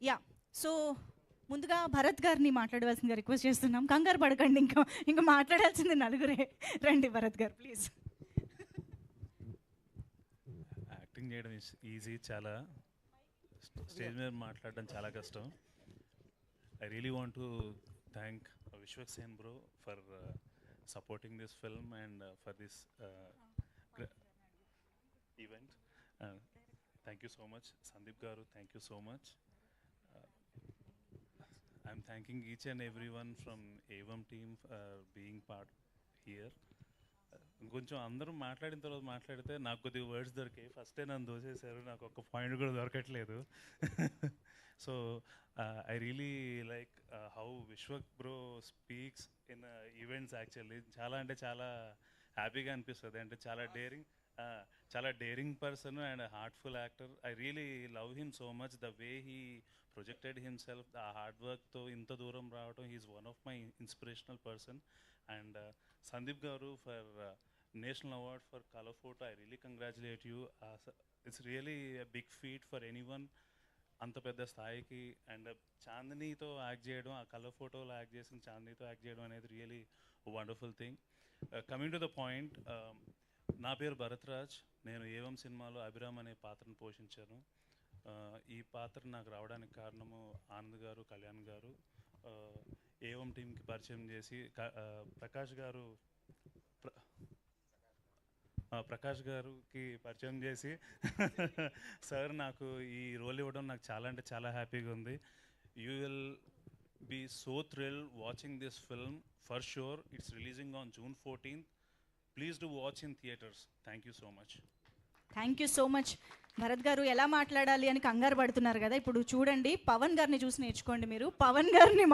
Yeah so ముందుగా భరత్ గారిని మాట్లాడవలసిందిగా రిక్వెస్ట్ చేస్తున్నాం. కంగారు పడకండి, ఇంకా మాట్లాడాల్సింది నలుగురే. రండి భరత్ గారు ప్లీజ్. యాక్టింగ్ చేయడం ఈజీ, చాలా స్టేజ్ మీద మాట్లాడడం చాలా కష్టం. I really want to thank Vishwaksen bro for supporting this film and for this event. Thank you so much Sandeep garu, thank you so much. I'm thanking each and every one from ఏవం team being part here. కొంచెం అందరూ మాట్లాడిన తర్వాత మాట్లాడితే నాకు కొద్దిగా words దొరికాయి. ఫస్టే నన్ను దోసేశారు, నాకు ఒక్క పాయింట్ కూడా దొరకట్లేదు. So I really like how Vishwak bro speaks in events. Actually చాలా అంటే చాలా హ్యాపీగా అనిపిస్తుంది. అంటే చాలా daring person and heartful actor. I really love him so much. The way he projected himself, ఆ హార్డ్ వర్క్తో ఇంత దూరం రావడం, he's one of my inspirational person. And Sandeep garu for national award for colour photo, I really congratulate you. It's really big feat for anyone అంత పెద్ద స్థాయికి. And చాందినీతో act చేయడం, ఆ కలర్ ఫోటోలో యాక్ట్ చేసిన చాందినీతో యాక్ట్ చేయడం అనేది really wonderful thing. Coming to the point, నా పేరు భరత్ రాజ్. నేను ఏవం సినిమాలో అభిరామ్ అనే పాత్రను పోషించాను. ఈ పాత్ర నాకు రావడానికి కారణము ఆనంద్ గారు, కళ్యాణ్ గారు ఏవం టీంకి పరిచయం చేసి, ప్రకాష్ గారికి పరిచయం చేసి సార్ నాకు ఈ రోల్ ఇవ్వడం నాకు చాలా అంటే చాలా హ్యాపీగా ఉంది. You will be so thrilled watching this film for sure. It's releasing on June 14th. Please do watch in theatres. Thank you so much. Thank you so much. Bharat garu ఎలా మాట్లాడాలి అని కంగారు పడుతున్నారు కదా, ఇప్పుడు చూడండి, పవన్ గారిని చూసి నేర్చుకోండి. మీరు పవన్ గారిని